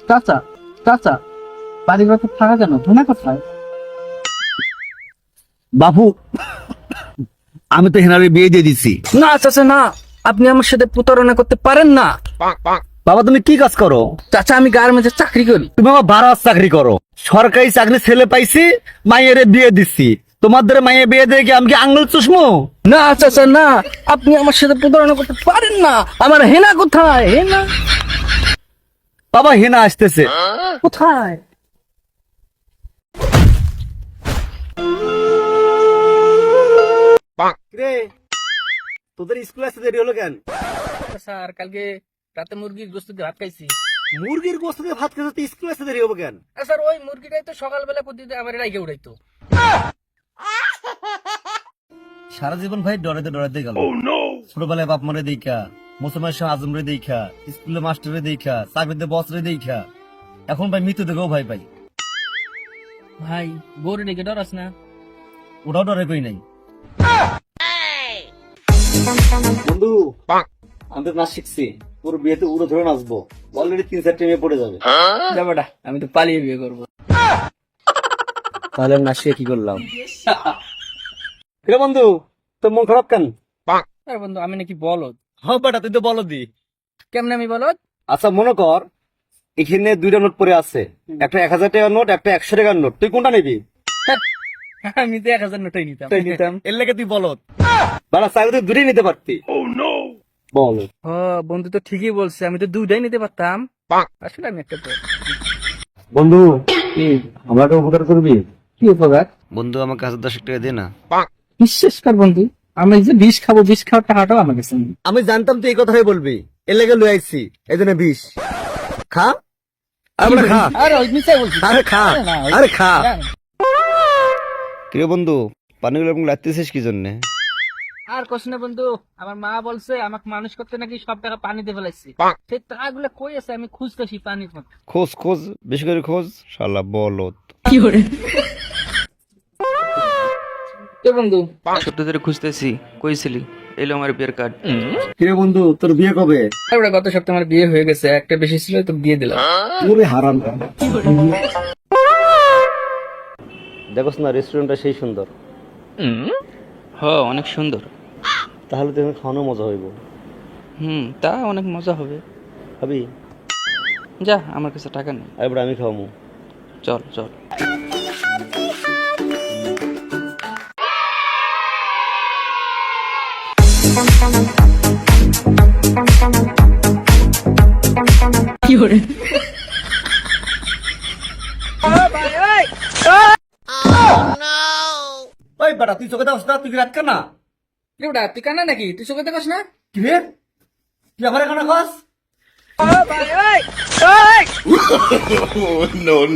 চাচা চাচা, বাড়ি ঘর থাকা কেন, হেনা কোথায়? বাপু, আমি তো হেনারে বিয়ে দিয়ে দিছি। না চাচা না, আপনি আমার সাথে প্রতারণা করতে পারেন না। বাবা তুমি কি কাজ করো? চাচা আমি গার্মেন্টসে চাকরি করি। তুমি আমার 12 চাকরি করো, সরকারি চাকরি ছেলে পাইছি, মাইয়েরে বিয়ে দিচ্ছি। তোমাদের মাইয়ে বিয়ে দিয়ে কি আমি কি আঙুল চুষমু? না চাচা না, আপনি আমার সাথে প্রতারণা করতে পারেন না। আমার হেনা কোথায়? হেনা বাবা হেনা আসতেছে। কোথায়? রে, তোদের স্কুল আসতে দেরি হলো কেন? স্যার কালকে রাতে মুরগির গোস্ত দিয়ে ভাত খাইছি। মুরগির গোস্ত দিয়ে ভাত খেতে স্কুল আসতে দেরি হবো কেন? স্যার ওই মুরগিটাই তো সকালবেলা প্রতিদিন আমার রাইকে উড়াইতো। সারা জীবন ভাই ডরাতে ডরাতে গেল। ছোটবেলায় বাপ মারে দেখা, মুসলমান শাহ আজমরে দেখা, স্কুলে মাস্টারে দেখা, চাকরিতে বসরে দেখা, এখন ভাই মৃত্যু দেখেও ভাই পাই। ভাই গরু ডেকে ডরাস না? ওটাও ডরে কই নাই। বন্ধু, আমি তো নাচ শিখছি, তোর বিয়েতে উড়ো ধরে নাচবো। অলরেডি 3-4 মেয়ে পড়ে যাবে। যাবাটা, আমি তো পালিয়ে বিয়ে করবো। তাহলে নাচ শিখে কি করলাম? বন্ধু, তোর মন খারাপ কেন? আরে বন্ধু আমি নাকি বলদ? হ্যাঁ বেটা, তুই তো বলো দি। কেমনে আমি বলদ? আচ্ছা মনে কর এখানে 2টা নোট পড়ে আছে, একটা 1000 টাকার নোট, একটা 100 টাকার নোট, তুই কোনটা নিবি? আমি তো 1000 নোটাই নিতাম। এর লেগে তুই বলো বেটা, চাইলে তুই 2টাই নিতে পারতি। বল। ও বন্ধু তো ঠিকই বলছে, আমি তো দুইটাই নিতে পারতাম। আসলে আমি একটা বন্ধু, আমাকে উপকার করবি? কি উপকার? বন্ধু আমাকে 1010 টাকা দে না। বিশ্বাস কর বন্ধু, আমি যে বিষ খাবো, বিষ খাওয়ার টাকাটাও আমার কাছে নেই। আমি জানতাম তুই এই কথাই বলবি, এর লেগে লই আইছি। এই জন্য 20 খা। আরে খা, আরে ওই মিছাই বলছি। আরে খা, না, আরে খা। কিরে বন্ধু, পানিগুলো এবং লাগতেছিস কি জন্য? আর কোশ না বন্ধু, আমার মা বলছে আমাকে মানুষ করতে নাকি সব টাকা পানিতে ফেলাইছি। সেই টাকাগুলো কই আছে আমি খুঁজতেছি পানির মধ্যে। খোঁজ খোঁজ, বেশি করে খোঁজ, শালা বলত। কে বন্ধু? সপ্তাহ ধরে খুঁজতেছি, কইছিলি এলো আমার বিয়ের কার্ড। কিরে বন্ধু, তোর বিয়ে কবে? আরে গত সপ্তাহে আমার বিয়ে হয়ে গেছে, একটা বেশি ছিল তো দিয়ে দিলাম। পুরো হারাম। দেখোস না রেস্টুরেন্টটা সেই সুন্দর। হ অনেক সুন্দর। তাহলে তো এখানে খাওয়ানো মজা হইব। তা অনেক মজা হবে। ভাবি, যা, আমার কাছে টাকা নেই। এবার আমি খাওয়াবো। চল চল। ওই বেটা, তুই চোখে দাস না, তুই রাত কানা। ওটা তুই কানা নাকি? তুই চোখে দেখাস না? কি রে, তুই আমার কানা খাস? no.